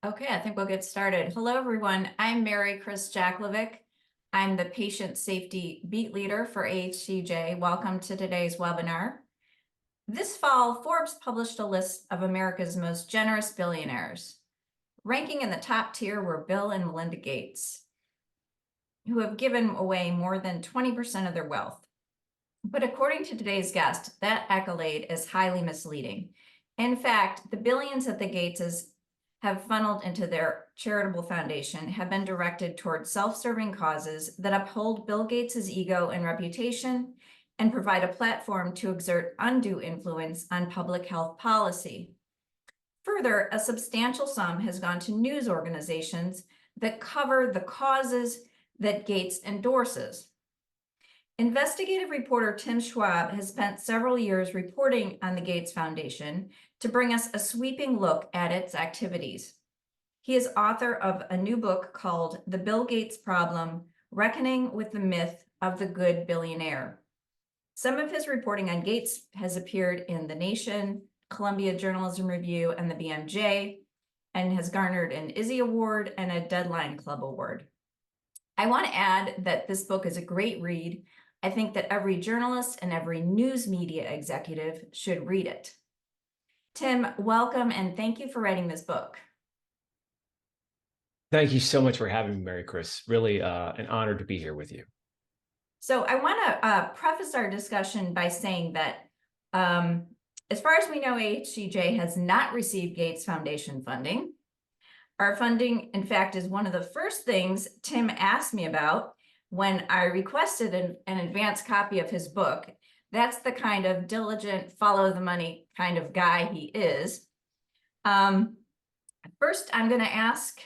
Okay, I think we'll get started. Hello, everyone. I'm Chris Jaklevic. I'm the Patient Safety Beat Leader for AHCJ. Welcome to today's webinar. This fall, Forbes published a list of America's most generous billionaires. Ranking in the top tier were Bill and Melinda Gates, who have given away more than 20% of their wealth. But according to today's guest, that accolade is highly misleading. In fact, the billions that the Gateses have funneled into their charitable foundation have been directed towards self-serving causes that uphold Bill Gates's ego and reputation and provide a platform to exert undue influence on public health policy. Further, a substantial sum has gone to news organizations that cover the causes that Gates endorses. Investigative reporter Tim Schwab has spent several years reporting on the Gates Foundation to bring us a sweeping look at its activities. He is author of a new book called The Bill Gates Problem: Reckoning with the Myth of the Good Billionaire. Some of his reporting on Gates has appeared in The Nation, Columbia Journalism Review, and the BMJ, and has garnered an Izzy Award and a Deadline Club Award. I want to add that this book is a great read. I think that every journalist and every news media executive should read it. Tim, welcome, and thank you for writing this book. Thank you so much for having me, Mary Chris. Really an honor to be here with you. So I want to preface our discussion by saying that as far as we know, AHCJ has not received Gates Foundation funding. Our funding, in fact, is one of the first things Tim asked me about when I requested an advance copy of his book. That's the kind of diligent, follow the money kind of guy he is. First, I'm going to ask,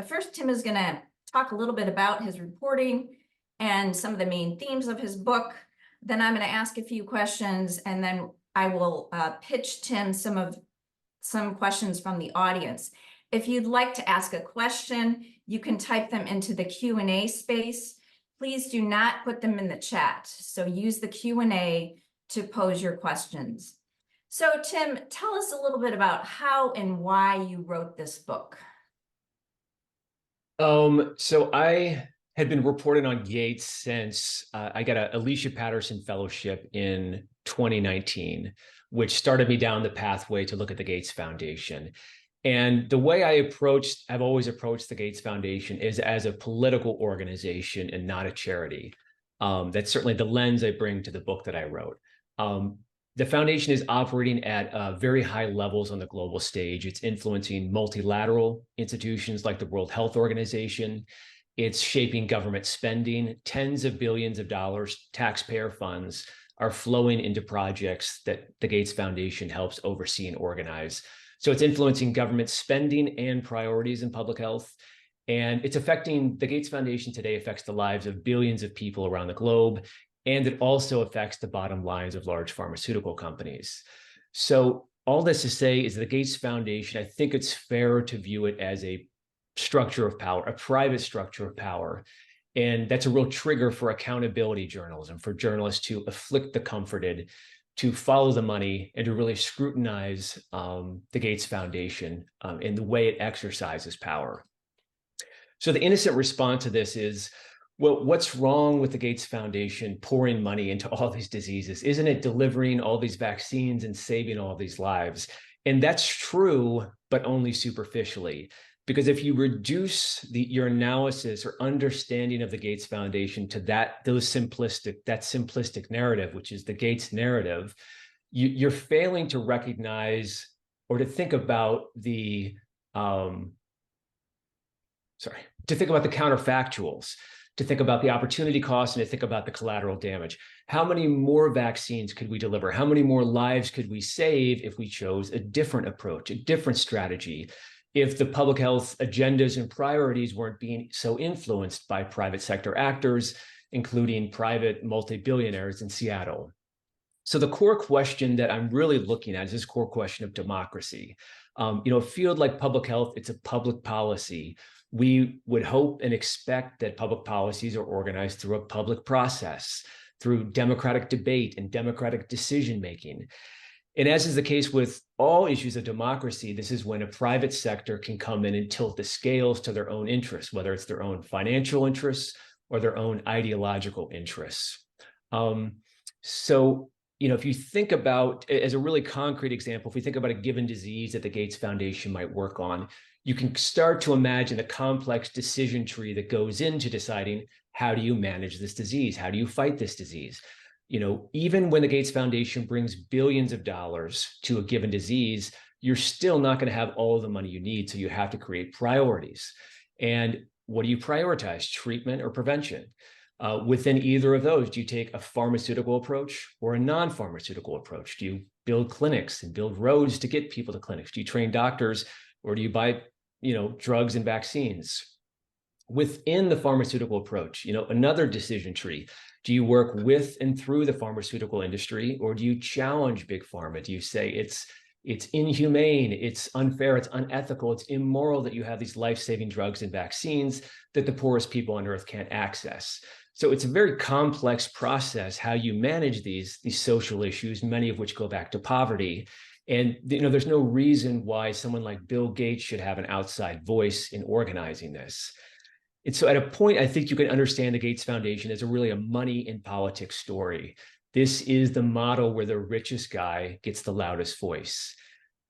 first Tim is going to talk a little bit about his reporting and some of the main themes of his book. Then I'm going to ask a few questions, and then I will pitch Tim some questions from the audience. If you'd like to ask a question, you can type them into the Q&A space. Please do not put them in the chat. So use the Q&A to pose your questions. So Tim, tell us a little bit about how and why you wrote this book. So I had been reporting on Gates since I got a Alicia Patterson Fellowship in 2019, which started me down the pathway to look at the Gates Foundation. And the way I've always approached the Gates Foundation is as a political organization and not a charity. That's certainly the lens I bring to the book that I wrote. The foundation is operating at very high levels on the global stage. It's influencing multilateral institutions like the World Health Organization. It's shaping government spending. Tens of billions of dollars, taxpayer funds, are flowing into projects that the Gates Foundation helps oversee and organize. So it's influencing government spending and priorities in public health. And it's affecting, the Gates Foundation today affects the lives of billions of people around the globe. And it also affects the bottom lines of large pharmaceutical companies. So all this to say is the Gates Foundation, I think it's fair to view it as a structure of power, a private structure of power. And that's a real trigger for accountability journalism, for journalists to afflict the comforted, to follow the money, and to really scrutinize the Gates Foundation in the way it exercises power. So the innocent response to this is, well, what's wrong with the Gates Foundation pouring money into all these diseases? Isn't it delivering all these vaccines and saving all these lives? And that's true, but only superficially. Because if you reduce your analysis or understanding of the Gates Foundation to that simplistic narrative, which is the Gates narrative, you're failing to recognize or to think about the counterfactuals, to think about the opportunity cost, and to think about the collateral damage. How many more vaccines could we deliver? How many more lives could we save if we chose a different approach, a different strategy? If the public health agendas and priorities weren't being so influenced by private sector actors, including private multi-billionaires in Seattle. So the core question that I'm really looking at is this core question of democracy. A field like public health, it's a public policy. We would hope and expect that public policies are organized through a public process, through democratic debate and democratic decision-making. And as is the case with all issues of democracy, this is when a private sector can come in and tilt the scales to their own interests, whether it's their own financial interests or their own ideological interests. So, if you think about, as a really concrete example, if we think about a given disease that the Gates Foundation might work on, you can start to imagine the complex decision tree that goes into deciding, how do you manage this disease? How do you fight this disease? Even when the Gates Foundation brings billions of dollars to a given disease, you're still not going to have all of the money you need. So you have to create priorities. And what do you prioritize, treatment or prevention? Within either of those, do you take a pharmaceutical approach or a non-pharmaceutical approach? Do you build clinics and build roads to get people to clinics? Do you train doctors, or do you buy, drugs and vaccines? Within the pharmaceutical approach, another decision tree. Do you work with and through the pharmaceutical industry, or do you challenge big pharma? Do you say it's inhumane, it's unfair, it's unethical, it's immoral that you have these life-saving drugs and vaccines that the poorest people on earth can't access? So it's a very complex process how you manage these social issues, many of which go back to poverty. And there's no reason why someone like Bill Gates should have an outside voice in organizing this. And so at a point, I think you can understand the Gates Foundation as really a money in politics story. This is the model where the richest guy gets the loudest voice.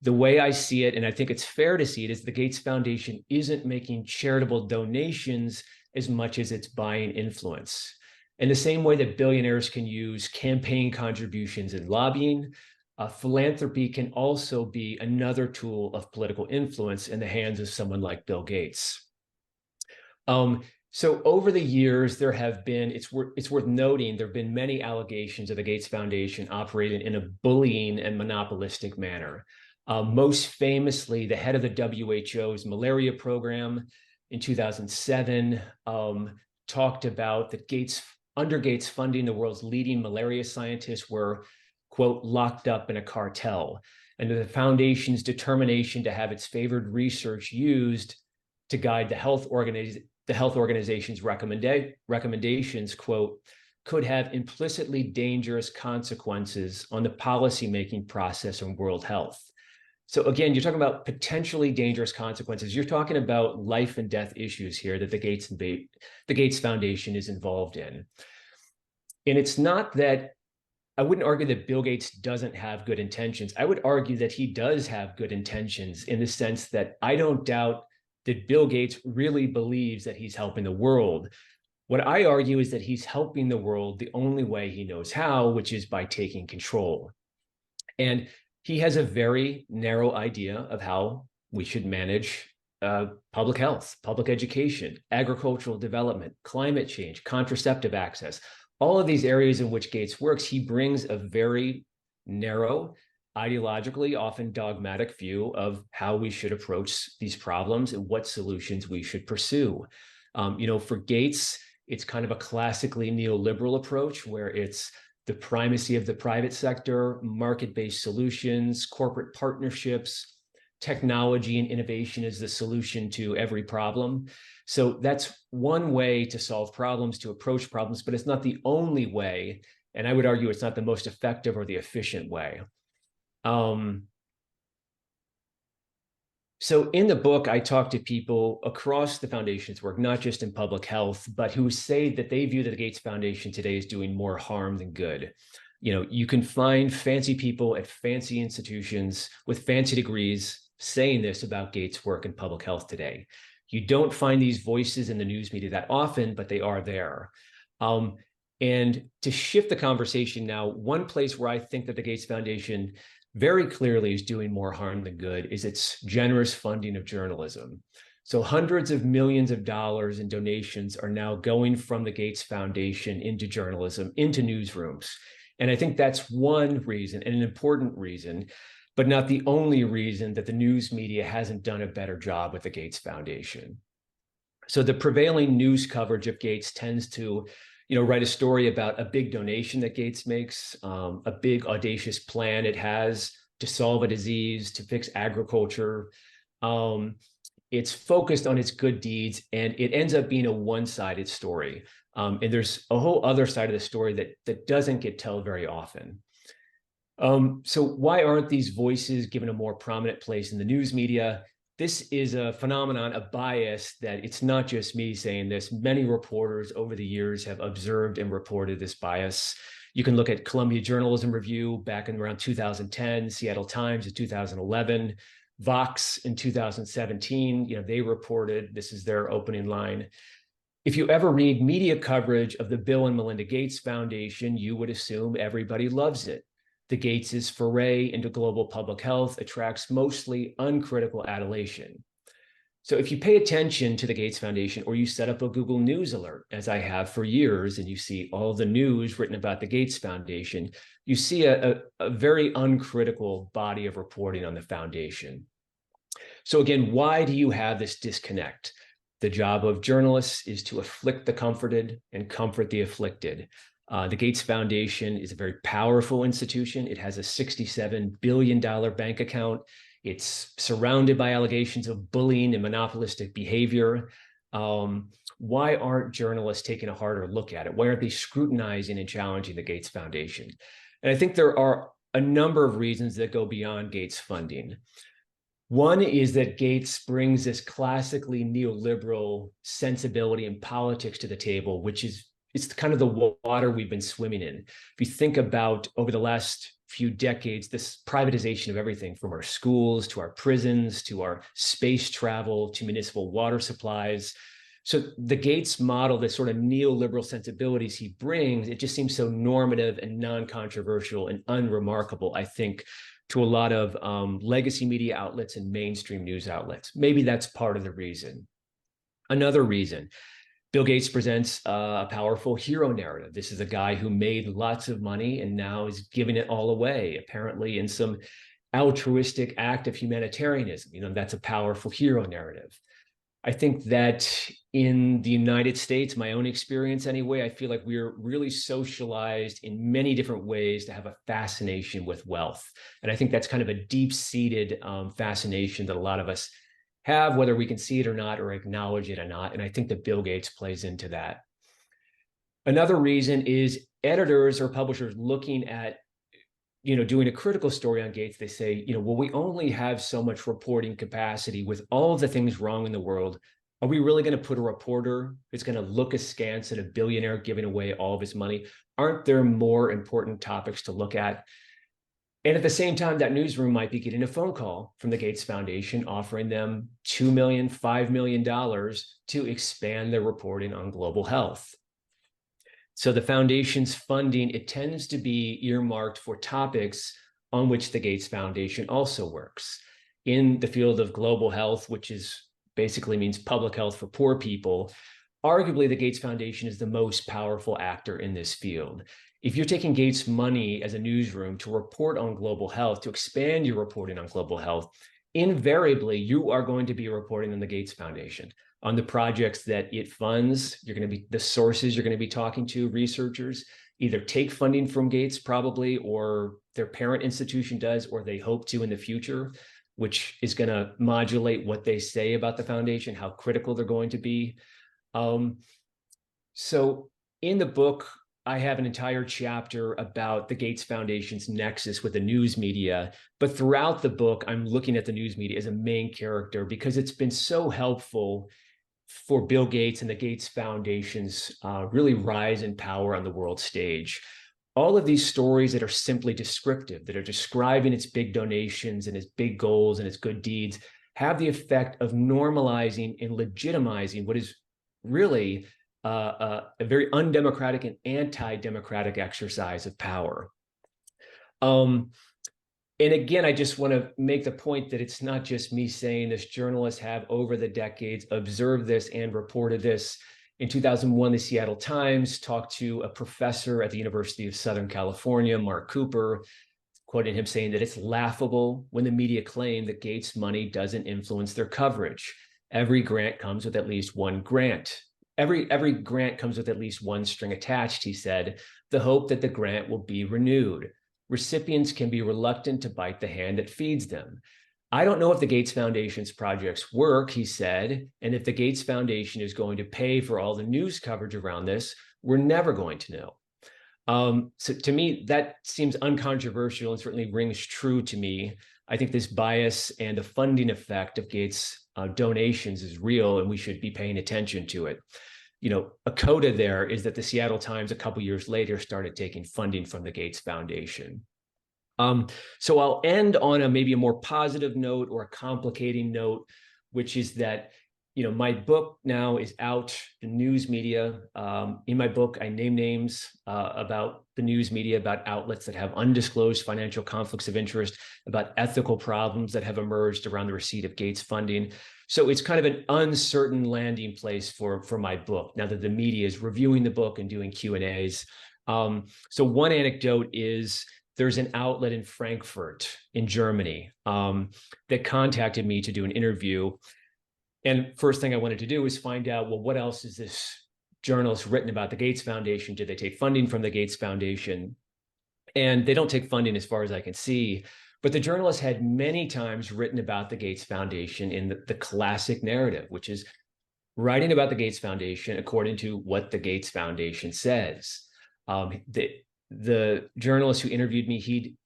The way I see it, and I think it's fair to see it, is the Gates Foundation isn't making charitable donations as much as it's buying influence. In the same way that billionaires can use campaign contributions and lobbying, philanthropy can also be another tool of political influence in the hands of someone like Bill Gates. So over the years, there have been, it's worth noting, there have been many allegations of the Gates Foundation operating in a bullying and monopolistic manner. Most famously, the head of the WHO's malaria program in 2007 talked about that under Gates funding, the world's leading malaria scientists were, quote, locked up in a cartel, and the foundation's determination to have its favored research used to guide the health organization's recommendations, quote, could have implicitly dangerous consequences on the policymaking process on world health. So again, you're talking about potentially dangerous consequences. You're talking about life and death issues here that the Gates Foundation is involved in. And it's not that, I wouldn't argue that Bill Gates doesn't have good intentions. I would argue that he does have good intentions, in the sense that I don't doubt that Bill Gates really believes that he's helping the world. What I argue is that he's helping the world the only way he knows how, which is by taking control. And he has a very narrow idea of how we should manage public health, public education, agricultural development, climate change, contraceptive access. All of these areas in which Gates works, he brings a very narrow, ideologically often dogmatic view of how we should approach these problems and what solutions we should pursue. For Gates, it's kind of a classically neoliberal approach where it's the primacy of the private sector, market-based solutions, corporate partnerships, technology and innovation is the solution to every problem. So that's one way to solve problems, to approach problems, but it's not the only way. And I would argue it's not the most effective or the efficient way. So in the book, I talk to people across the foundation's work, not just in public health, but who say that they view that the Gates Foundation today is doing more harm than good. You can find fancy people at fancy institutions with fancy degrees saying this about Gates' work in public health today. You don't find these voices in the news media that often, but they are there. And to shift the conversation now, one place where I think that the Gates Foundation very clearly is doing more harm than good is its generous funding of journalism. So hundreds of millions of dollars in donations are now going from the Gates Foundation into journalism, into newsrooms. And I think that's one reason, and an important reason, but not the only reason, that the news media hasn't done a better job with the Gates Foundation. So the prevailing news coverage of Gates tends to write a story about a big donation that Gates makes, a big audacious plan it has to solve a disease, to fix agriculture. It's focused on its good deeds, and it ends up being a one-sided story. And there's a whole other side of the story that doesn't get told very often. So why aren't these voices given a more prominent place in the news media? This is a phenomenon, a bias that it's not just me saying this. Many reporters over the years have observed and reported this bias. You can look at Columbia Journalism Review back in around 2010, Seattle Times in 2011, Vox in 2017. They reported, this is their opening line. If you ever read media coverage of the Bill and Melinda Gates Foundation, you would assume everybody loves it. The Gates' foray into global public health attracts mostly uncritical adulation. So if you pay attention to the Gates Foundation, or you set up a Google News alert, as I have for years, and you see all the news written about the Gates Foundation, you see a very uncritical body of reporting on the foundation. So again, why do you have this disconnect? The job of journalists is to afflict the comforted and comfort the afflicted. The Gates Foundation is a very powerful institution. It has a $67 billion bank account. It's surrounded by allegations of bullying and monopolistic behavior. Why aren't journalists taking a harder look at it? Why aren't they scrutinizing and challenging the Gates Foundation? And I think there are a number of reasons that go beyond Gates funding. One is that Gates brings this classically neoliberal sensibility and politics to the table, which is it's kind of the water we've been swimming in. If you think about over the last few decades, this privatization of everything from our schools to our prisons to our space travel to municipal water supplies. So the Gates model, this sort of neoliberal sensibilities he brings, it just seems so normative and non-controversial and unremarkable, I think, to a lot of legacy media outlets and mainstream news outlets. Maybe that's part of the reason. Another reason, Bill Gates presents a powerful hero narrative. This is a guy who made lots of money and now is giving it all away, apparently in some altruistic act of humanitarianism. That's a powerful hero narrative. I think that in the United States, my own experience anyway, I feel like we're really socialized in many different ways to have a fascination with wealth. And I think that's kind of a deep-seated fascination that a lot of us have, whether we can see it or not, or acknowledge it or not. And I think that Bill Gates plays into that. Another reason is editors or publishers looking at, doing a critical story on Gates. They say, well, we only have so much reporting capacity with all of the things wrong in the world. Are we really going to put a reporter who's going to look askance at a billionaire giving away all of his money? Aren't there more important topics to look at? And at the same time, that newsroom might be getting a phone call from the Gates Foundation offering them $2 million, $5 million to expand their reporting on global health. So the foundation's funding, it tends to be earmarked for topics on which the Gates Foundation also works. In the field of global health, which basically means public health for poor people, arguably the Gates Foundation is the most powerful actor in this field. If you're taking Gates money as a newsroom to report on global health, to expand your reporting on global health, invariably you are going to be reporting on the Gates Foundation, on the projects that it funds. You're going to be the sources you're going to be talking to. Researchers either take funding from Gates probably, or their parent institution does, or they hope to in the future, which is going to modulate what they say about the foundation, how critical they're going to be. So in the book, I have an entire chapter about the Gates Foundation's nexus with the news media, but throughout the book, I'm looking at the news media as a main character because it's been so helpful for Bill Gates and the Gates Foundation's really rise in power on the world stage. All of these stories that are simply descriptive, that are describing its big donations and its big goals and its good deeds, have the effect of normalizing and legitimizing what is really a very undemocratic and anti-democratic exercise of power. And again, I just want to make the point that it's not just me saying this. Journalists have over the decades observed this and reported this. In 2001, the Seattle Times talked to a professor at the University of Southern California, Mark Cooper, quoting him saying that it's laughable when the media claim that Gates money doesn't influence their coverage. Every grant comes with at least one grant. Every grant comes with at least one string attached, he said, the hope that the grant will be renewed. Recipients can be reluctant to bite the hand that feeds them. I don't know if the Gates Foundation's projects work, he said, and if the Gates Foundation is going to pay for all the news coverage around this, we're never going to know. So to me, that seems uncontroversial and certainly rings true to me. I think this bias and the funding effect of Gates' donations is real, and we should be paying attention to it. A coda there is that the Seattle Times a couple years later started taking funding from the Gates Foundation. So I'll end on maybe a more positive note or a complicating note, which is that my book now is out in news media. In my book, I name names about the news media, about outlets that have undisclosed financial conflicts of interest, about ethical problems that have emerged around the receipt of Gates funding. So it's kind of an uncertain landing place for my book, now that the media is reviewing the book and doing Q&As. So one anecdote is there's an outlet in Frankfurt in Germany that contacted me to do an interview. And first thing I wanted to do was find out, well, what else is this journalist written about the Gates Foundation? Did they take funding from the Gates Foundation? And they don't take funding as far as I can see. But the journalist had many times written about the Gates Foundation in the classic narrative, which is writing about the Gates Foundation according to what the Gates Foundation says. The journalist who interviewed me, he'd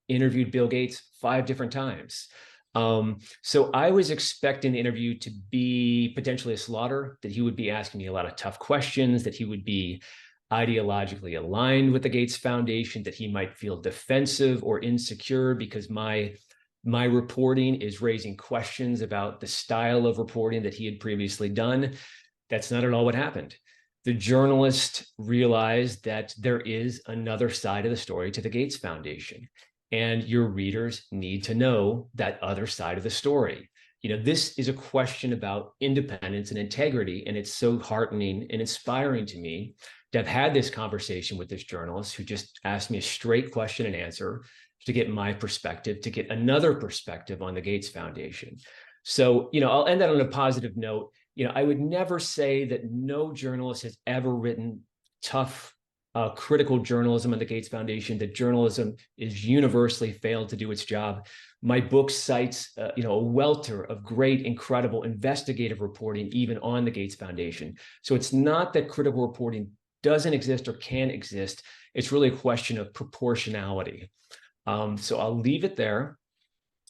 interviewed Bill Gates 5 different times. So I was expecting the interview to be potentially a slaughter, that he would be asking me a lot of tough questions, that he would be ideologically aligned with the Gates Foundation, that he might feel defensive or insecure because my reporting is raising questions about the style of reporting that he had previously done. That's not at all what happened. The journalist realized that there is another side of the story to the Gates Foundation. And your readers need to know that other side of the story. This is a question about independence and integrity, and it's so heartening and inspiring to me to have had this conversation with this journalist who just asked me a straight question and answer to get my perspective, to get another perspective on the Gates Foundation. So, I'll end that on a positive note. I would never say that no journalist has ever written tough critical journalism on the Gates Foundation, that journalism is universally failed to do its job. My book cites, a welter of great, incredible investigative reporting, even on the Gates Foundation. So it's not that critical reporting doesn't exist or can't exist. It's really a question of proportionality. So I'll leave it there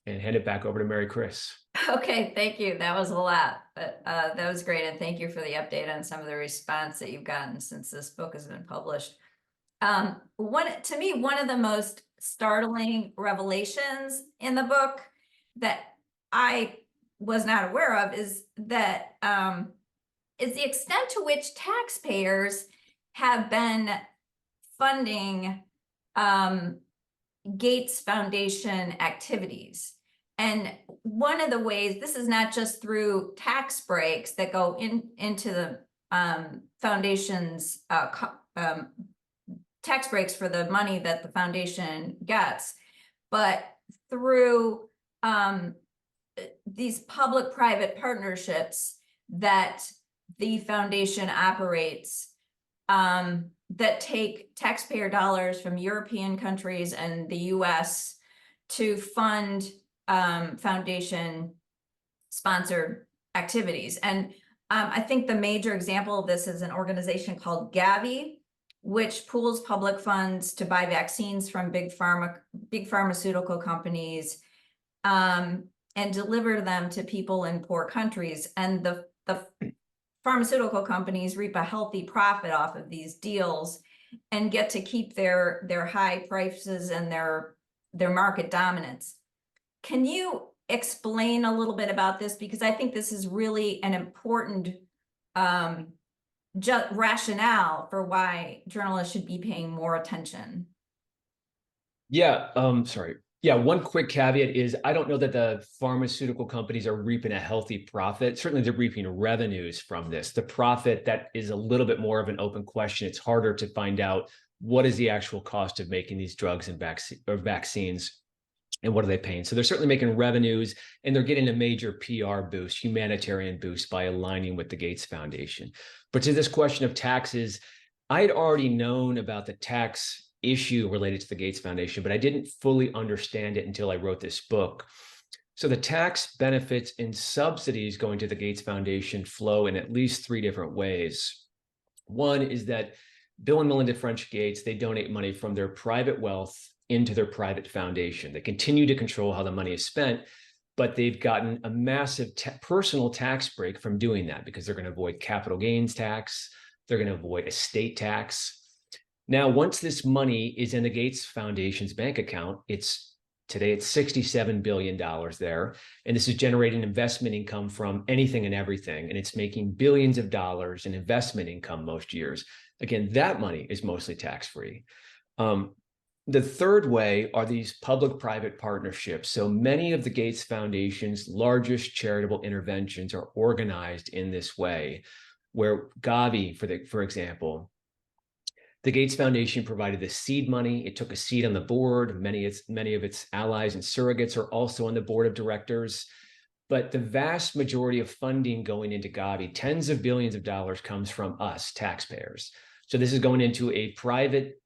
and hand it back over to Mary Chris. Okay, thank you. That was a lot, but that was great. And thank you for the update on some of the response that you've gotten since this book has been published. To me, one of the most startling revelations in the book that I was not aware of is that is the extent to which taxpayers have been funding Gates Foundation activities. And one of the ways, this is not just through tax breaks that go into the foundation's tax breaks for the money that the foundation gets, but through these public-private partnerships that the foundation operates that take taxpayer dollars from European countries and the US to fund foundation sponsored activities. And I think the major example of this is an organization called Gavi, which pools public funds to buy vaccines from big pharmaceutical companies and deliver them to people in poor countries. And the pharmaceutical companies reap a healthy profit off of these deals and get to keep their high prices and their market dominance. Can you explain a little bit about this? Because I think this is really an important rationale for why journalists should be paying more attention. Yeah, sorry. Yeah, one quick caveat is I don't know that the pharmaceutical companies are reaping a healthy profit. Certainly they're reaping revenues from this. The profit, that is a little bit more of an open question. It's harder to find out what is the actual cost of making these drugs and vaccines. And what are they paying? So they're certainly making revenues, and they're getting a major PR boost, humanitarian boost, by aligning with the Gates Foundation. But to this question of taxes, I had already known about the tax issue related to the Gates Foundation, but I didn't fully understand it until I wrote this book. So the tax benefits and subsidies going to the Gates Foundation flow in at least 3 different ways. One is that Bill and Melinda French Gates, they donate money from their private wealth into their private foundation. They continue to control how the money is spent, but they've gotten a massive personal tax break from doing that because they're going to avoid capital gains tax. They're going to avoid estate tax. Now, once this money is in the Gates Foundation's bank account, today it's $67 billion there. And this is generating investment income from anything and everything. And it's making billions of dollars in investment income most years. Again, that money is mostly tax-free. The third way are these public-private partnerships. So many of the Gates Foundation's largest charitable interventions are organized in this way, where Gavi, for example, the Gates Foundation provided the seed money. It took a seat on the board. Many of its allies and surrogates are also on the board of directors. But the vast majority of funding going into Gavi, tens of billions of dollars, comes from us, taxpayers. So this is going into a private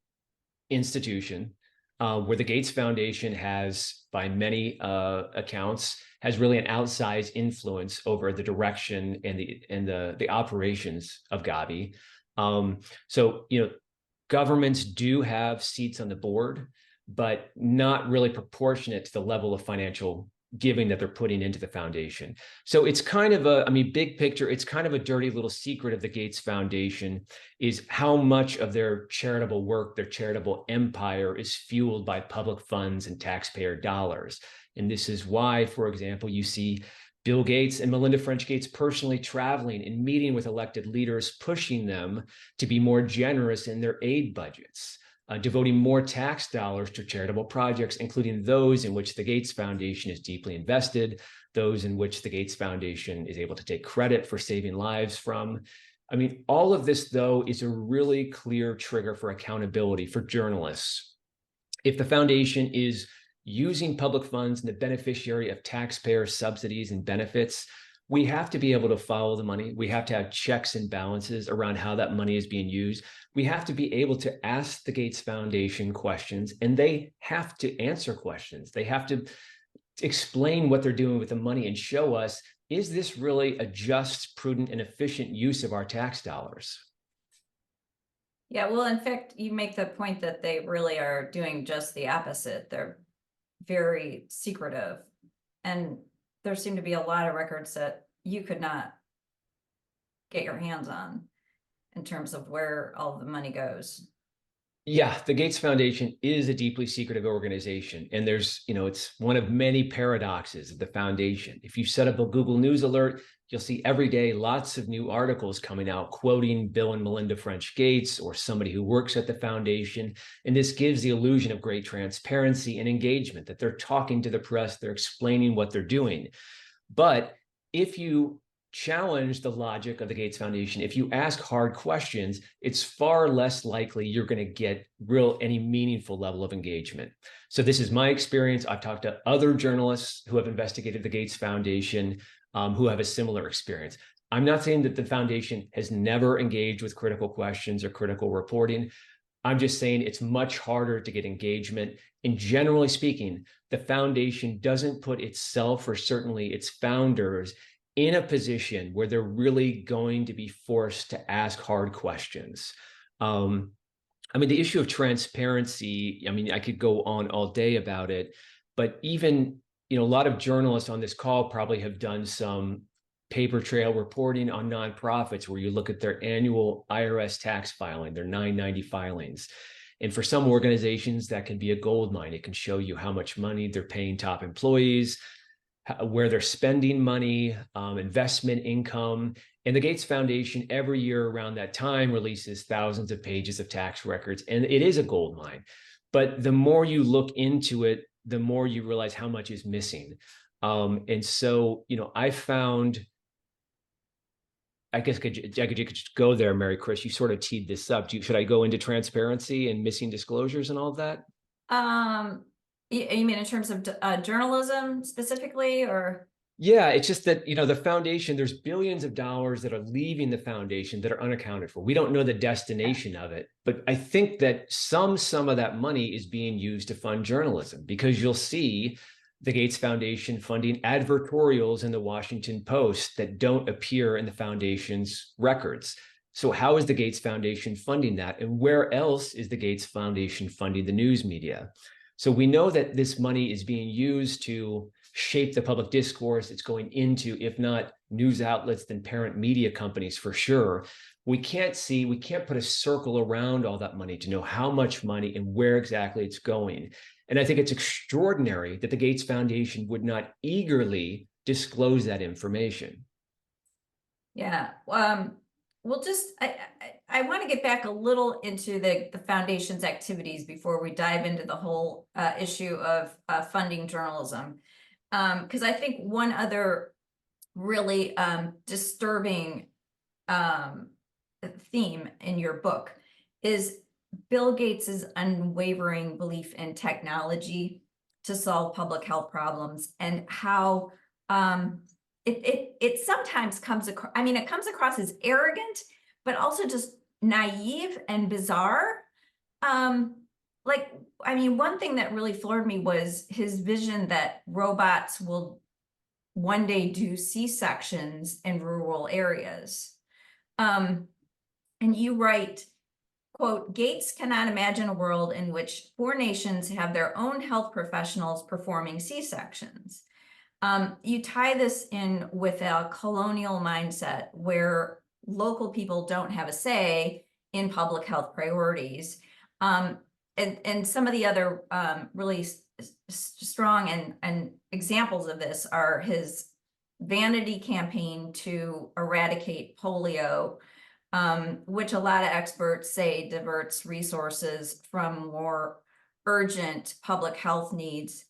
institution where the Gates Foundation has, by many accounts, has really an outsized influence over the direction and the operations of Gavi. So, governments do have seats on the board, but not really proportionate to the level of financial giving that they're putting into the foundation. So it's kind of big picture, it's kind of a dirty little secret of the Gates Foundation is how much of their charitable work, their charitable empire is fueled by public funds and taxpayer dollars. And this is why, for example, you see Bill Gates and Melinda French Gates personally traveling and meeting with elected leaders, pushing them to be more generous in their aid budgets, devoting more tax dollars to charitable projects, including those in which the Gates Foundation is deeply invested, those in which the Gates Foundation is able to take credit for saving lives from. All of this, though, is a really clear trigger for accountability for journalists. If the foundation is using public funds and the beneficiary of taxpayer subsidies and benefits, we have to be able to follow the money. We have to have checks and balances around how that money is being used. We have to be able to ask the Gates Foundation questions, and they have to answer questions. They have to explain what they're doing with the money and show us, is this really a just, prudent, and efficient use of our tax dollars? Yeah, well, in fact, you make the point that they really are doing just the opposite. They're very secretive, and there seem to be a lot of records that you could not get your hands on in terms of where all the money goes. Yeah, the Gates Foundation is a deeply secretive organization, and it's one of many paradoxes of the foundation. If you set up a Google News alert, you'll see every day lots of new articles coming out quoting Bill and Melinda French Gates or somebody who works at the foundation. And this gives the illusion of great transparency and engagement, that they're talking to the press, they're explaining what they're doing. But if you challenge the logic of the Gates Foundation, if you ask hard questions, it's far less likely you're going to get any meaningful level of engagement. So this is my experience. I've talked to other journalists who have investigated the Gates Foundation who have a similar experience. I'm not saying that the foundation has never engaged with critical questions or critical reporting. I'm just saying it's much harder to get engagement. And generally speaking, the foundation doesn't put itself, or certainly its founders, in a position where they're really going to be forced to ask hard questions. The issue of transparency, I could go on all day about it, but even, a lot of journalists on this call probably have done some paper trail reporting on nonprofits where you look at their annual IRS tax filing, their 990 filings. And for some organizations, that can be a gold mine. It can show you how much money they're paying top employees, where they're spending money, investment income. And the Gates Foundation every year around that time releases thousands of pages of tax records, and it is a gold mine. But the more you look into it, the more you realize how much is missing. And so, I found, I guess you could just go there, Mary Chris. You sort of teed this up. Should I go into transparency and missing disclosures and all of that? You mean in terms of journalism specifically, or? Yeah, it's just that, the foundation, there's billions of dollars that are leaving the foundation that are unaccounted for. We don't know the destination of it, but I think that some of that money is being used to fund journalism, because you'll see the Gates Foundation funding advertorials in the Washington Post that don't appear in the foundation's records. So how is the Gates Foundation funding that? And where else is the Gates Foundation funding the news media? So we know that this money is being used to shape the public discourse. It's going into, if not news outlets, then parent media companies for sure. We can't put a circle around all that money to know how much money and where exactly it's going. And I think it's extraordinary that the Gates Foundation would not eagerly disclose that information. Yeah. We'll just, I want to get back a little into the foundation's activities before we dive into the whole issue of funding journalism. Because I think one other really disturbing theme in your book is Bill Gates's unwavering belief in technology to solve public health problems, and how it sometimes comes across, I mean, it comes across as arrogant, but also just naive and bizarre. Like, I mean, one thing that really floored me was his vision that robots will one day do C-sections in rural areas. And you write, quote, Gates cannot imagine a world in which 4 nations have their own health professionals performing C-sections. You tie this in with a colonial mindset where local people don't have a say in public health priorities. And some of the other really strong and examples of this are his vanity campaign to eradicate polio, which a lot of experts say diverts resources from more urgent public health needs.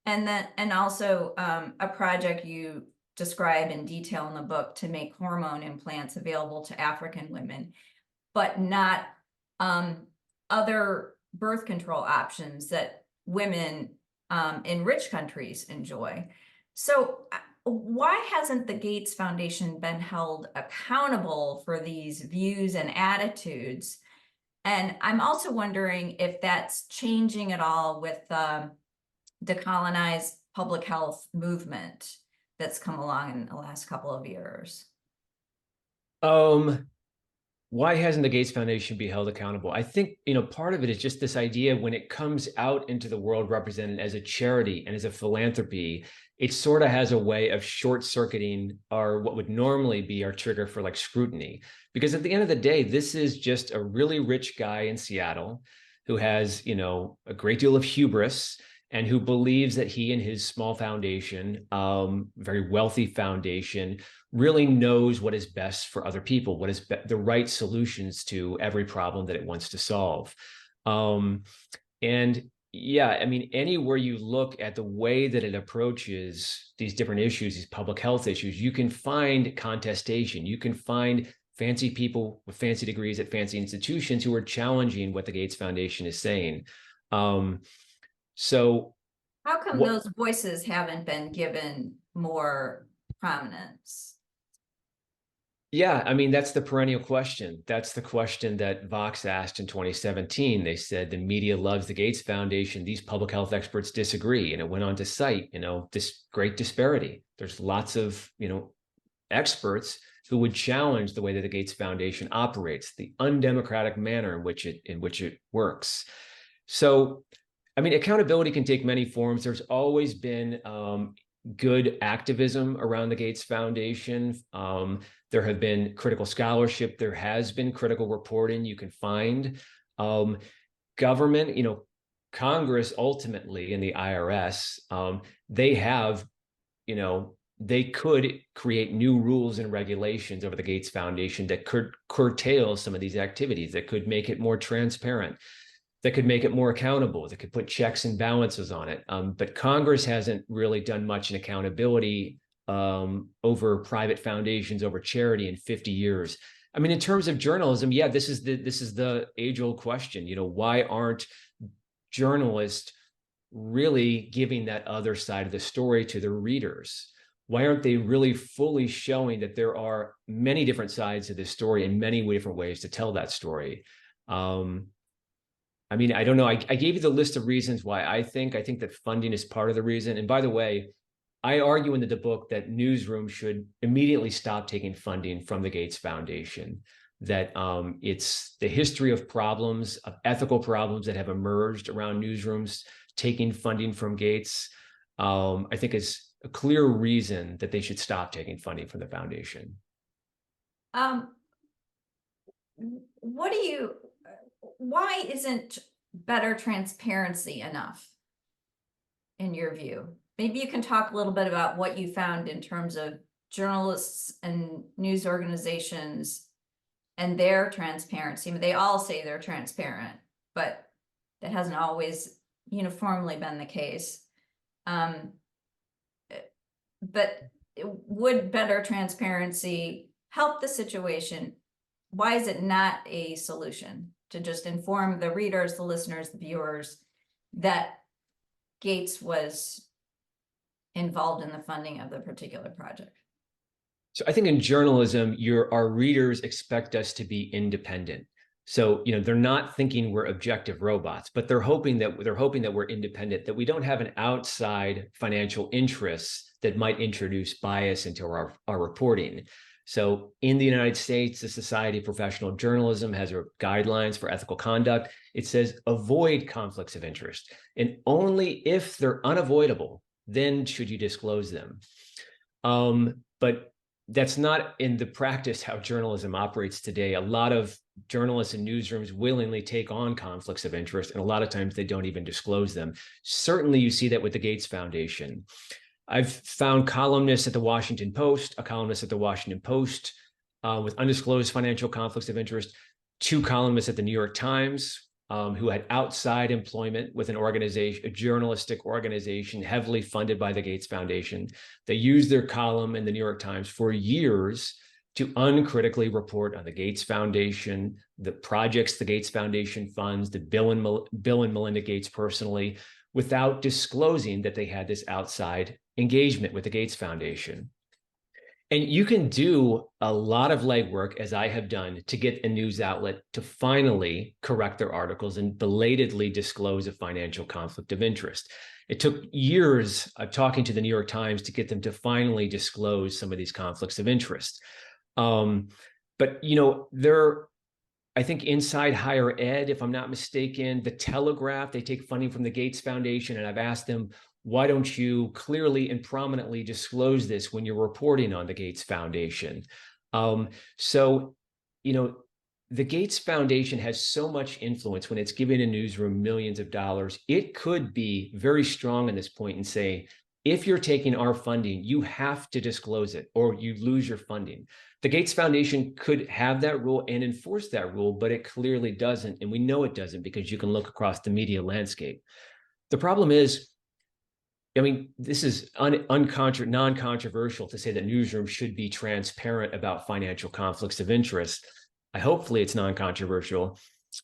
And also a project you describe in detail in the book to make hormone implants available to African women, but not other birth control options that women in rich countries enjoy. So why hasn't the Gates Foundation been held accountable for these views and attitudes? And I'm also wondering if that's changing at all with the decolonized public health movement that's come along in the last couple of years. Why hasn't the Gates Foundation be held accountable? I think, part of it is just this idea when it comes out into the world represented as a charity and as a philanthropy, it sort of has a way of short-circuiting our what would normally be our trigger for like scrutiny. Because at the end of the day, this is just a really rich guy in Seattle who has, a great deal of hubris and who believes that he and his small foundation, very wealthy foundation, really knows what is best for other people, what is the right solutions to every problem that it wants to solve. And yeah, I mean, anywhere you look at the way that it approaches these different issues, these public health issues, you can find contestation. You can find fancy people with fancy degrees at fancy institutions who are challenging what the Gates Foundation is saying. So how come those voices haven't been given more prominence? Yeah, I mean, that's the perennial question. That's the question that Vox asked in 2017. They said the media loves the Gates Foundation. These public health experts disagree. And it went on to cite, this great disparity. There's lots of, experts who would challenge the way that the Gates Foundation operates, the undemocratic manner in which it works. So, I mean, accountability can take many forms. There's always been good activism around the Gates Foundation. There have been critical scholarship. There has been critical reporting you can find. Government, Congress ultimately and the IRS, they have, they could create new rules and regulations over the Gates Foundation that could curtail some of these activities, that could make it more transparent, that could make it more accountable, that could put checks and balances on it. But Congress hasn't really done much in accountability over private foundations, over charity in 50 years. I mean, in terms of journalism, yeah, this is the age-old question. Why aren't journalists really giving that other side of the story to their readers? Why aren't they really fully showing that there are many different sides of this story and many different ways to tell that story? I mean, I don't know. I gave you the list of reasons why I think that funding is part of the reason. And by the way, I argue in the book that newsrooms should immediately stop taking funding from the Gates Foundation, that it's the history of problems, of ethical problems that have emerged around newsrooms taking funding from Gates, I think is a clear reason that they should stop taking funding from the foundation. Why isn't better transparency enough in your view? Maybe you can talk a little bit about what you found in terms of journalists and news organizations and their transparency. I mean, they all say they're transparent, but that hasn't always uniformly been the case. But would better transparency help the situation? Why is it not a solution to just inform the readers, the listeners, the viewers that Gates was involved in the funding of the particular project? So I think in journalism, our readers expect us to be independent. So, they're not thinking we're objective robots, but they're hoping that we're independent, that we don't have an outside financial interest that might introduce bias into our reporting. So in the United States, the Society of Professional Journalism has guidelines for ethical conduct. It says avoid conflicts of interest, and only if they're unavoidable, then should you disclose them. But that's not in the practice how journalism operates today. A lot of journalists and newsrooms willingly take on conflicts of interest, and a lot of times they don't even disclose them. Certainly you see that with the Gates Foundation. I've found columnists at the Washington Post, a columnist at the Washington Post with undisclosed financial conflicts of interest, 2 columnists at the New York Times who had outside employment with an organization, a journalistic organization heavily funded by the Gates Foundation. They used their column in the New York Times for years to uncritically report on the Gates Foundation, the projects the Gates Foundation funds, the Bill and Melinda Gates personally, without disclosing that they had this outside engagement with the Gates Foundation. And you can do a lot of legwork, as I have done, to get a news outlet to finally correct their articles and belatedly disclose a financial conflict of interest. It took years of talking to the New York Times to get them to finally disclose some of these conflicts of interest. But, I think inside higher ed, if I'm not mistaken, the Telegraph, they take funding from the Gates Foundation, and I've asked them, why don't you clearly and prominently disclose this when you're reporting on the Gates Foundation? So, the Gates Foundation has so much influence when it's giving a newsroom millions of dollars. It could be very strong in this point and say, if you're taking our funding, you have to disclose it or you lose your funding. The Gates Foundation could have that rule and enforce that rule, but it clearly doesn't. And we know it doesn't because you can look across the media landscape. The problem is, this is non-controversial to say that newsrooms should be transparent about financial conflicts of interest. Hopefully it's non-controversial,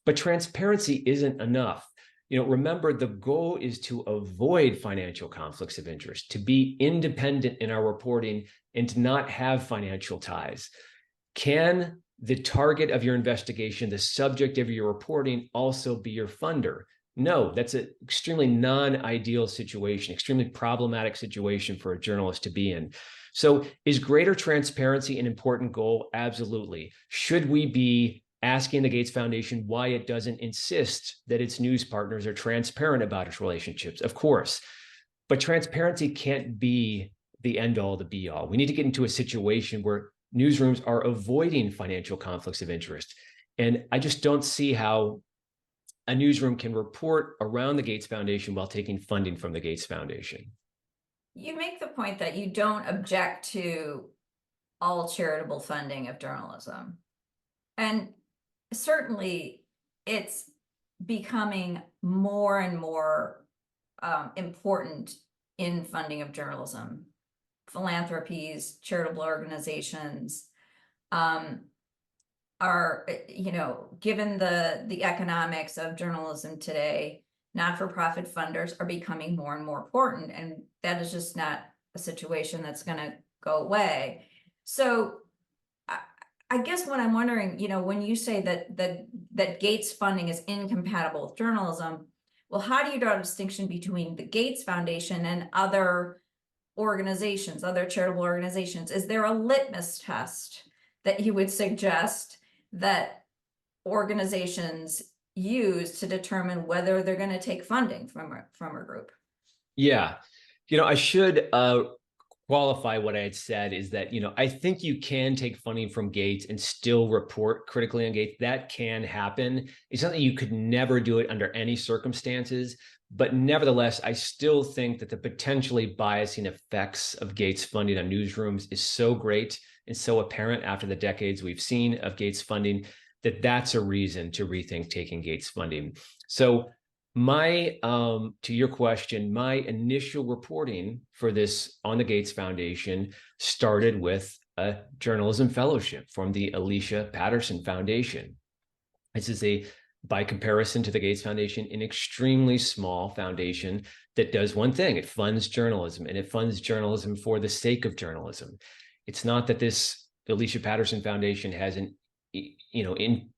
but transparency isn't enough. Remember, the goal is to avoid financial conflicts of interest, to be independent in our reporting and to not have financial ties. Can the target of your investigation, the subject of your reporting, also be your funder? No, that's an extremely non-ideal situation, extremely problematic situation for a journalist to be in. So is greater transparency an important goal? Absolutely. Should we be asking the Gates Foundation why it doesn't insist that its news partners are transparent about its relationships? Of course, but transparency can't be the end all, the be all. We need to get into a situation where newsrooms are avoiding financial conflicts of interest. And I just don't see how a newsroom can report around the Gates Foundation while taking funding from the Gates Foundation. You make the point that you don't object to all charitable funding of journalism. And certainly it's becoming more and more important in funding of journalism. Philanthropies, charitable organizations are, given the economics of journalism today, not-for-profit funders are becoming more and more important, and that is just not a situation that's going to go away. So I guess what I'm wondering, when you say that Gates funding is incompatible with journalism, well, how do you draw a distinction between the Gates Foundation and other organizations, other charitable organizations? Is there a litmus test that you would suggest that organizations use to determine whether they're going to take funding from a group? Yeah. I should qualify what I had said is that, I think you can take funding from Gates and still report critically on Gates. That can happen. It's something you could never do it under any circumstances. But nevertheless, I still think that the potentially biasing effects of Gates funding on newsrooms is so great and so apparent after the decades we've seen of Gates funding that that's a reason to rethink taking Gates funding. So to your question, my initial reporting for this on the Gates Foundation started with a journalism fellowship from the Alicia Patterson Foundation. This is by comparison to the Gates Foundation, an extremely small foundation that does one thing. It funds journalism, and it funds journalism for the sake of journalism. It's not that this Alicia Patterson Foundation has an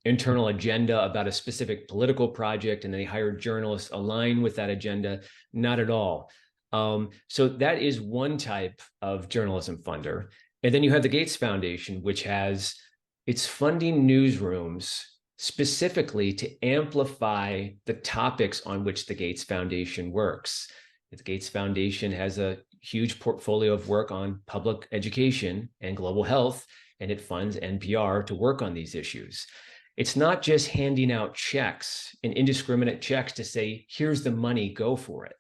internal agenda about a specific political project, and they hire journalists aligned with that agenda. Not at all. So that is one type of journalism funder. And then you have the Gates Foundation, which it's funding newsrooms specifically to amplify the topics on which the Gates Foundation works. The Gates Foundation has a huge portfolio of work on public education and global health, and it funds NPR to work on these issues. It's not just handing out checks and indiscriminate checks to say, here's the money, go for it.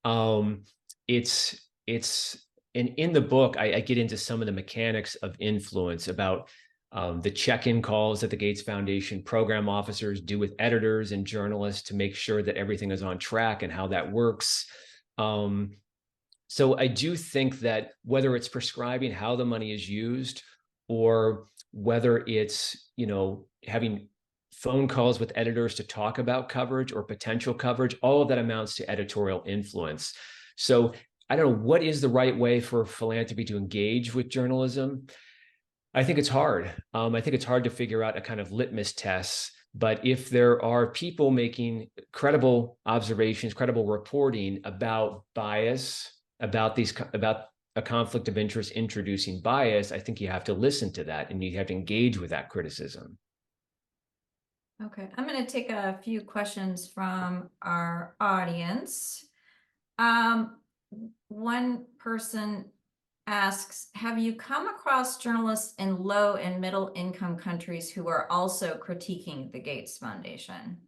And in the book, I get into some of the mechanics of influence about the check-in calls that the Gates Foundation program officers do with editors and journalists to make sure that everything is on track and how that works. So I do think that whether it's prescribing how the money is used, or whether it's, having phone calls with editors to talk about coverage or potential coverage, all of that amounts to editorial influence. So I don't know, what is the right way for philanthropy to engage with journalism? I think it's hard. I think it's hard to figure out a kind of litmus test. But if there are people making credible observations, credible reporting about bias, about a conflict of interest introducing bias, I think you have to listen to that and you have to engage with that criticism. Okay, I'm going to take a few questions from our audience. One person asks, have you come across journalists in low and middle income countries who are also critiquing the Gates Foundation?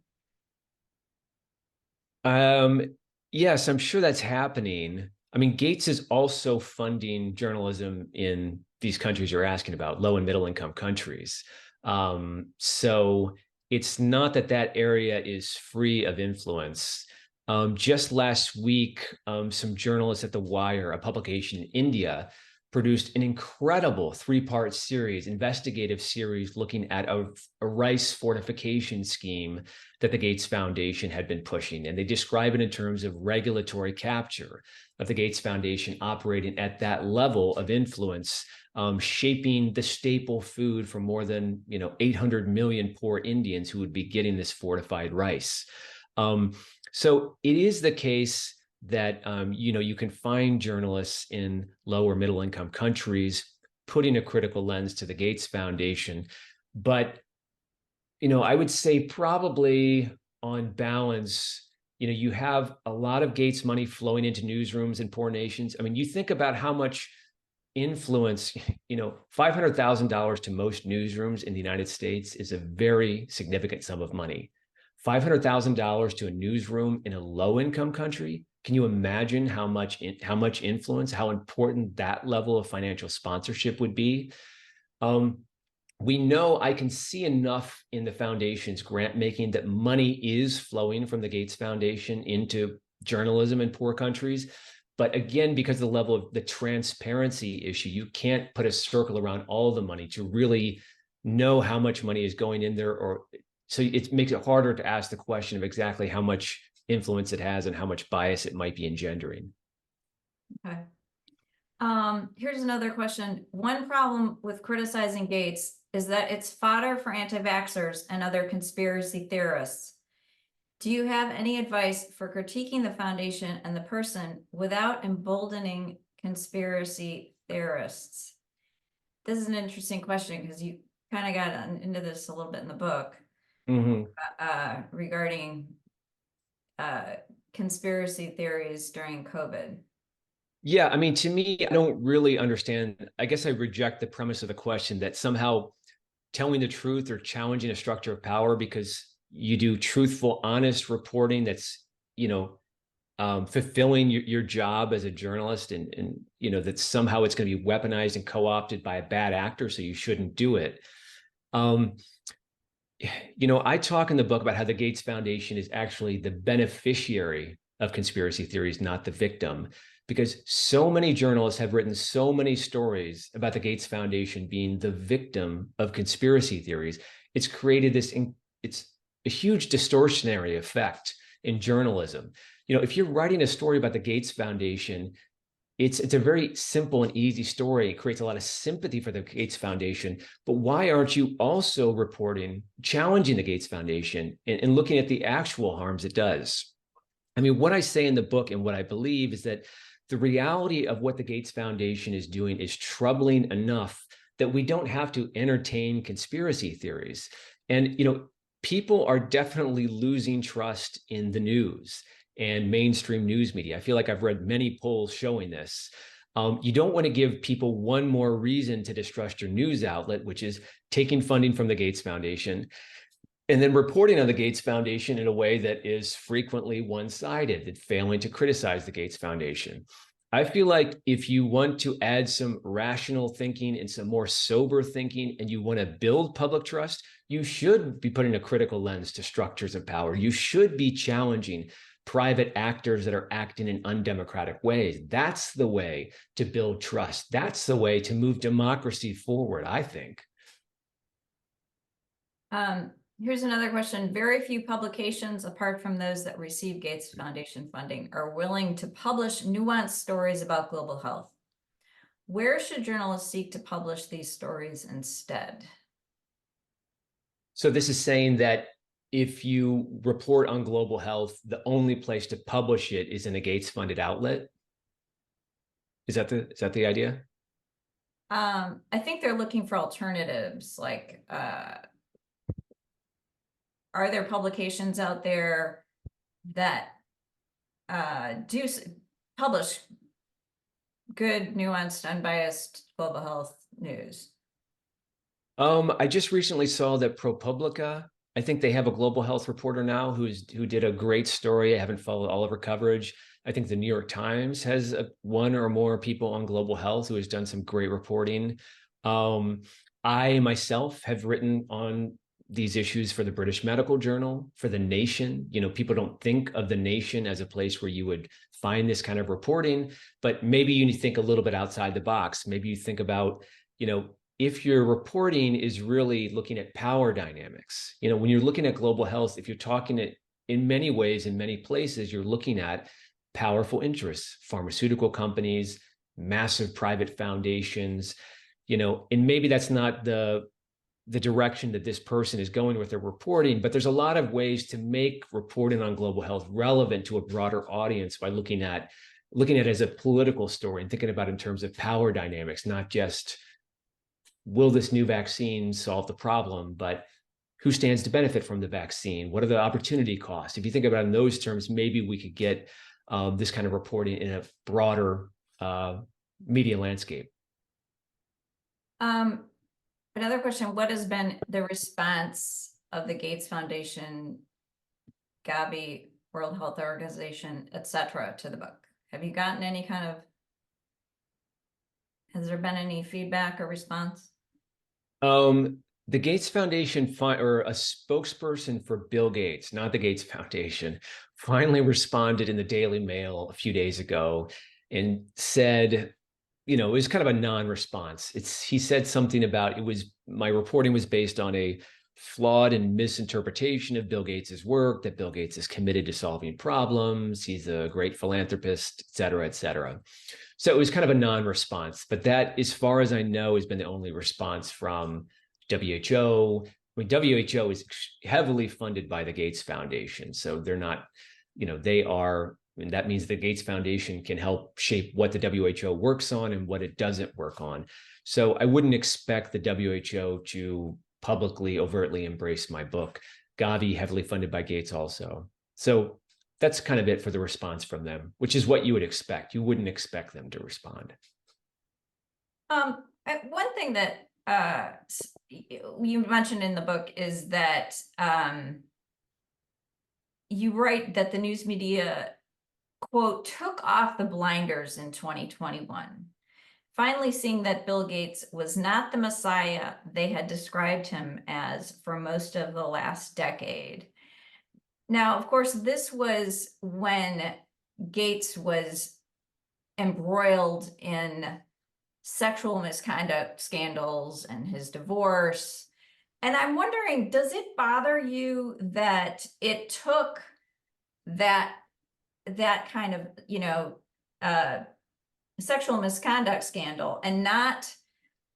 Yes, I'm sure that's happening. I mean, Gates is also funding journalism in these countries you're asking about, low and middle income countries. So it's not that area is free of influence. Just last week, some journalists at The Wire, a publication in India, produced an incredible 3-part series, investigative series, looking at a rice fortification scheme that the Gates Foundation had been pushing. And they describe it in terms of regulatory capture of the Gates Foundation operating at that level of influence, shaping the staple food for more than 800 million poor Indians who would be getting this fortified rice. So it is the case that you can find journalists in low or middle income countries putting a critical lens to the Gates Foundation. But I would say probably on balance, you have a lot of Gates money flowing into newsrooms in poor nations. I mean, you think about how much influence, $500,000 to most newsrooms in the United States is a very significant sum of money. $500,000 to a newsroom in a low-income country. Can you imagine how much influence, how important that level of financial sponsorship would be? We know I can see enough in the foundation's grant making that money is flowing from the Gates Foundation into journalism in poor countries. But again, because of the level of the transparency issue, you can't put a circle around all the money to really know how much money is going in there, so it makes it harder to ask the question of exactly how much influence it has and how much bias it might be engendering. Okay. Here's another question. One problem with criticizing Gates is that it's fodder for anti-vaxxers and other conspiracy theorists. Do you have any advice for critiquing the foundation and the person without emboldening conspiracy theorists? This is an interesting question because you kind of got into this a little bit in the book regarding conspiracy theories during COVID. Yeah, I mean, to me, I don't really understand. I guess I reject the premise of the question that somehow telling the truth or challenging a structure of power because you do truthful, honest reporting that's, fulfilling your job as a journalist and that somehow it's going to be weaponized and co-opted by a bad actor, so you shouldn't do it. I talk in the book about how the Gates Foundation is actually the beneficiary of conspiracy theories, not the victim, because so many journalists have written so many stories about the Gates Foundation being the victim of conspiracy theories. It's created it's a huge distortionary effect in journalism. If you're writing a story about the Gates Foundation, it's a very simple and easy story. It creates a lot of sympathy for the Gates Foundation. But why aren't you also reporting, challenging the Gates Foundation and looking at the actual harms it does? I mean, what I say in the book and what I believe is that the reality of what the Gates Foundation is doing is troubling enough that we don't have to entertain conspiracy theories. And, people are definitely losing trust in the news and mainstream news media. I feel like I've read many polls showing this. You don't want to give people one more reason to distrust your news outlet, which is taking funding from the Gates Foundation and then reporting on the Gates Foundation in a way that is frequently one-sided, that failing to criticize the Gates Foundation. I feel like if you want to add some rational thinking and some more sober thinking, and you want to build public trust, you should be putting a critical lens to structures of power. You should be challenging private actors that are acting in undemocratic ways. That's the way to build trust. That's the way to move democracy forward, I think. Here's another question. Very few publications, apart from those that receive Gates Foundation funding, are willing to publish nuanced stories about global health. Where should journalists seek to publish these stories instead? So this is saying that if you report on global health, the only place to publish it is in a Gates-funded outlet. Is that the idea? I think they're looking for alternatives, like are there publications out there that do publish good, nuanced, unbiased global health news? I just recently saw that ProPublica, I think they have a global health reporter now who did a great story. I haven't followed all of her coverage. I think the New York Times has one or more people on global health who has done some great reporting. I myself have written on these issues for the British Medical Journal, for The Nation. People don't think of The Nation as a place where you would find this kind of reporting, but maybe you need to think a little bit outside the box. Maybe you think about, if your reporting is really looking at power dynamics, when you're looking at global health, if you're talking it in many ways, in many places, you're looking at powerful interests, pharmaceutical companies, massive private foundations, and maybe that's not the direction that this person is going with their reporting, but there's a lot of ways to make reporting on global health relevant to a broader audience by looking at it as a political story and thinking about it in terms of power dynamics, not just will this new vaccine solve the problem, but who stands to benefit from the vaccine? What are the opportunity costs? If you think about it in those terms, maybe we could get this kind of reporting in a broader media landscape. Another question, what has been the response of the Gates Foundation, Gavi, World Health Organization, etc., to the book? Have you gotten any has there been any feedback or response? The Gates Foundation, or a spokesperson for Bill Gates, not the Gates Foundation, finally responded in the Daily Mail a few days ago and said, it was kind of a non-response. He said something about my reporting was based on a flawed and misinterpretation of Bill Gates's work, that Bill Gates is committed to solving problems. He's a great philanthropist, et cetera, et cetera. So it was kind of a non-response, but that, as far as I know, has been the only response from WHO. I mean, WHO is heavily funded by the Gates Foundation. So they're not, they are And that means the Gates Foundation can help shape what the WHO works on and what it doesn't work on. So I wouldn't expect the WHO to publicly, overtly embrace my book. Gavi, heavily funded by Gates also. So that's kind of it for the response from them, which is what you would expect. You wouldn't expect them to respond. One thing that you mentioned in the book is that you write that the news media, quote, took off the blinders in 2021, finally seeing that Bill Gates was not the Messiah they had described him as for most of the last decade. Now, of course, this was when Gates was embroiled in sexual misconduct scandals and his divorce. And I'm wondering, does it bother you that it took that kind of, sexual misconduct scandal and not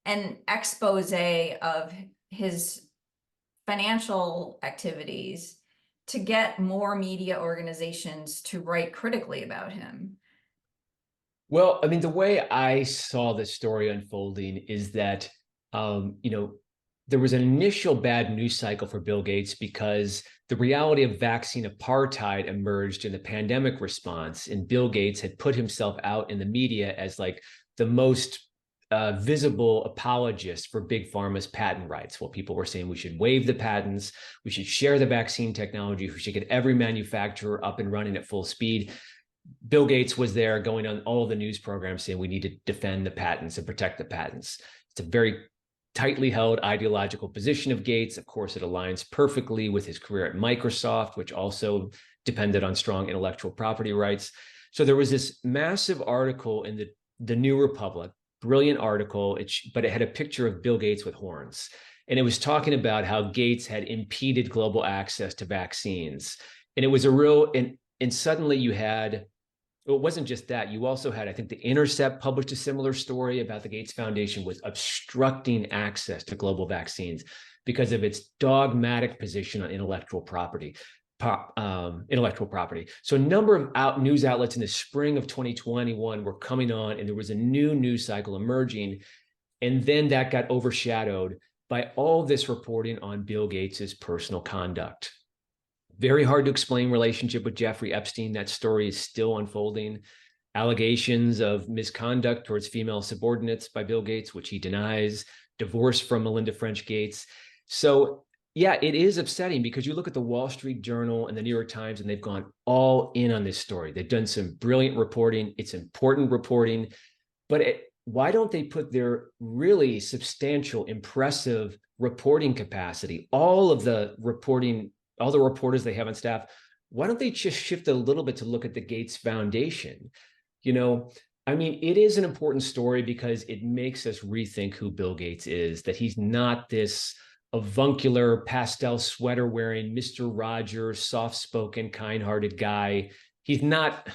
an expose of his financial activities to get more media organizations to write critically about him? Well, I mean, the way I saw this story unfolding is that, there was an initial bad news cycle for Bill Gates because the reality of vaccine apartheid emerged in the pandemic response. And Bill Gates had put himself out in the media as like the most visible apologist for big pharma's patent rights. Well, people were saying we should waive the patents, we should share the vaccine technology, we should get every manufacturer up and running at full speed. Bill Gates was there going on all the news programs saying we need to defend the patents and protect the patents. It's a very tightly held ideological position of Gates. Of course, it aligns perfectly with his career at Microsoft, which also depended on strong intellectual property rights. So there was this massive article in the New Republic, brilliant article, but it had a picture of Bill Gates with horns. And it was talking about how Gates had impeded global access to vaccines. And it was a real, and suddenly you had, it wasn't just that. You also had, I think, The Intercept published a similar story about the Gates Foundation was obstructing access to global vaccines because of its dogmatic position on intellectual property. So a number of news outlets in the spring of 2021 were coming on, and there was a new news cycle emerging. And then that got overshadowed by all this reporting on Bill Gates's personal conduct. Very hard to explain relationship with Jeffrey Epstein. That story is still unfolding. Allegations of misconduct towards female subordinates by Bill Gates, which he denies. Divorce from Melinda French Gates. So yeah, it is upsetting because you look at the Wall Street Journal and the New York Times, and they've gone all in on this story. They've done some brilliant reporting. It's important reporting, but why don't they put their really substantial, impressive reporting capacity, all the reporters they have on staff, why don't they just shift a little bit to look at the Gates Foundation? I mean, it is an important story because it makes us rethink who Bill Gates is, that he's not this avuncular, pastel sweater wearing, Mr. Rogers, soft-spoken, kind-hearted guy. He's not,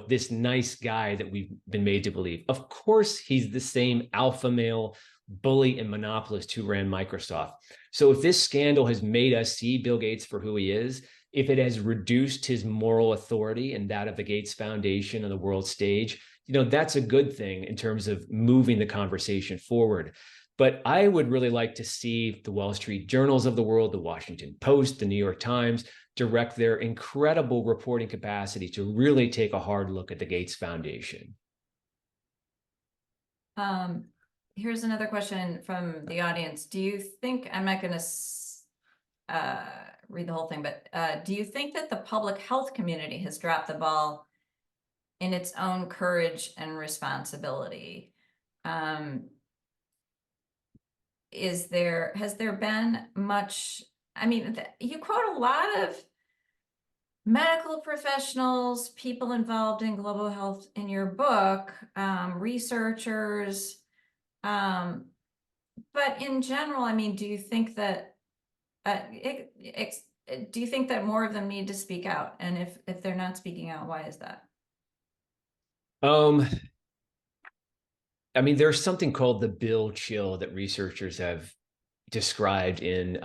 this nice guy that we've been made to believe. Of course, he's the same alpha male bully and monopolist who ran Microsoft. So if this scandal has made us see Bill Gates for who he is, if it has reduced his moral authority and that of the Gates Foundation on the world stage, that's a good thing in terms of moving the conversation forward. But I would really like to see the Wall Street Journals of the world, the Washington Post, the New York Times, direct their incredible reporting capacity to really take a hard look at the Gates Foundation. Here's another question from the audience. Do you think, I'm not going to read the whole thing, but do you think that the public health community has dropped the ball in its own courage and responsibility? Has there been much, I mean, you quote a lot of medical professionals, people involved in global health in your book, researchers, but in general, I mean, do you think that more of them need to speak out? And if they're not speaking out, why is that? I mean, there's something called the Bill chill that researchers have described in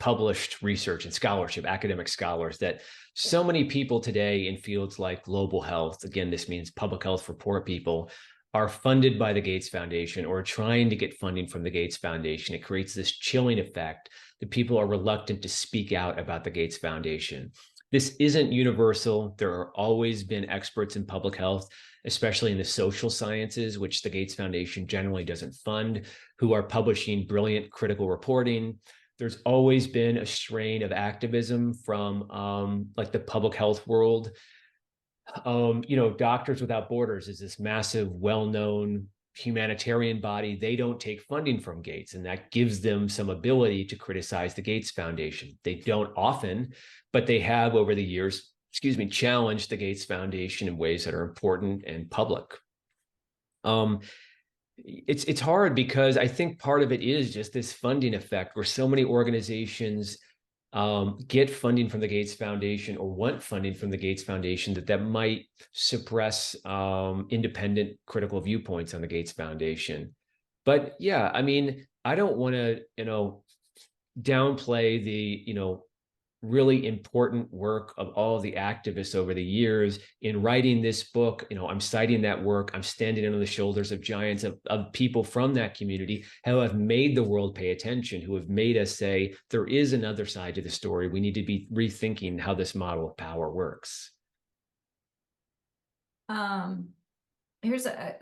published research and scholarship, academic scholars, that so many people today in fields like global health, again, this means public health for poor people, are funded by the Gates Foundation or trying to get funding from the Gates Foundation. It creates this chilling effect that people are reluctant to speak out about the Gates Foundation. This isn't universal. There are always been experts in public health, especially in the social sciences, which the Gates Foundation generally doesn't fund, who are publishing brilliant critical reporting. There's always been a strain of activism from like the public health world. Doctors Without Borders is this massive, well-known humanitarian body. They don't take funding from Gates, and that gives them some ability to criticize the Gates Foundation. They don't often, but they have over the years, challenged the Gates Foundation in ways that are important and public. It's hard because I think part of it is just this funding effect where so many organizations get funding from the Gates Foundation or want funding from the Gates Foundation that might suppress independent critical viewpoints on the Gates Foundation. But yeah, I mean, I don't want to, downplay the, really important work of all of the activists over the years in writing this book. I'm citing that work. I'm standing on the shoulders of giants of people from that community who have made the world pay attention, who have made us say, there is another side to the story. We need to be rethinking how this model of power works. Here's a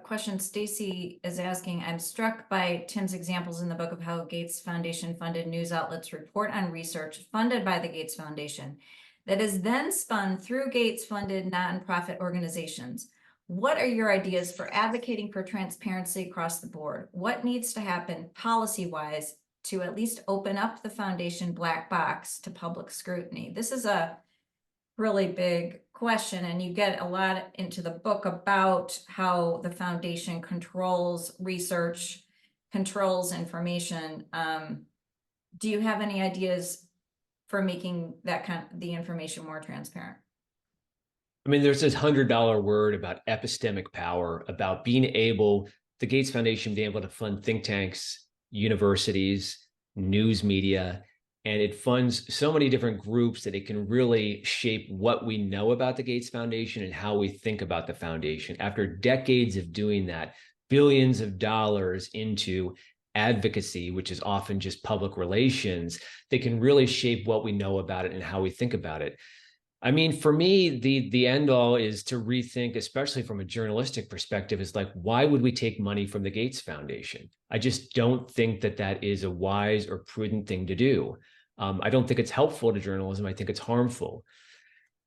question Stacy is asking. I'm struck by Tim's examples in the book of how Gates Foundation funded news outlets report on research funded by the Gates Foundation that is then spun through Gates funded nonprofit organizations. What are your ideas for advocating for transparency across the board? What needs to happen policy-wise to at least open up the foundation black box to public scrutiny? This is a really big question, and you get a lot into the book about how the foundation controls research, controls information. Do you have any ideas for making the information more transparent? I mean, there's this $100 word about epistemic power, about being able, the Gates Foundation being able to fund think tanks, universities, news media, and it funds so many different groups that it can really shape what we know about the Gates Foundation and how we think about the foundation. After decades of doing that, billions of dollars into advocacy, which is often just public relations, they can really shape what we know about it and how we think about it. I mean, for me, the end all is to rethink, especially from a journalistic perspective, is like, why would we take money from the Gates Foundation? I just don't think that is a wise or prudent thing to do. I don't think it's helpful to journalism. I think it's harmful.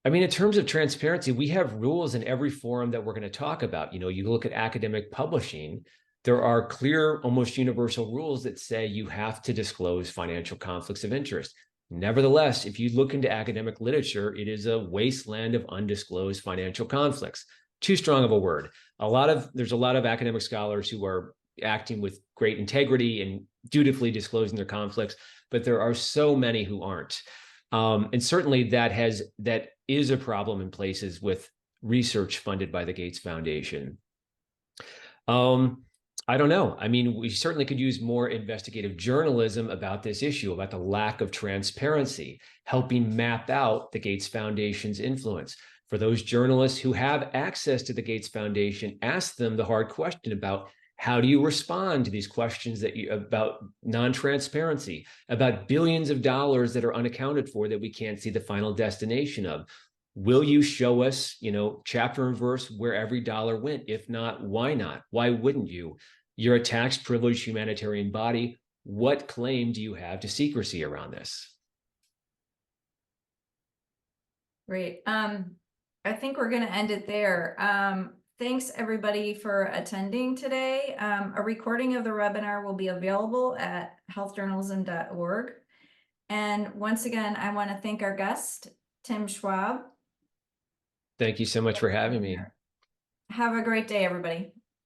I mean, in terms of transparency, we have rules in every forum that we're going to talk about. You look at academic publishing, there are clear, almost universal rules that say you have to disclose financial conflicts of interest. Nevertheless, if you look into academic literature, it is a wasteland of undisclosed financial conflicts. Too strong of a word. There's a lot of academic scholars who are acting with great integrity and dutifully disclosing their conflicts, but there are so many who aren't. And certainly that is a problem in places with research funded by the Gates Foundation. I don't know. I mean, we certainly could use more investigative journalism about this issue, about the lack of transparency, helping map out the Gates Foundation's influence. For those journalists who have access to the Gates Foundation, ask them the hard question about how do you respond to these questions about non-transparency, about billions of dollars that are unaccounted for that we can't see the final destination of. Will you show us, chapter and verse where every dollar went? If not, why not? Why wouldn't you? You're a tax-privileged humanitarian body. What claim do you have to secrecy around this? Great. I think we're going to end it there. Thanks everybody for attending today. A recording of the webinar will be available at healthjournalism.org. And once again, I want to thank our guest, Tim Schwab. Thank you so much for having me. Have a great day, everybody.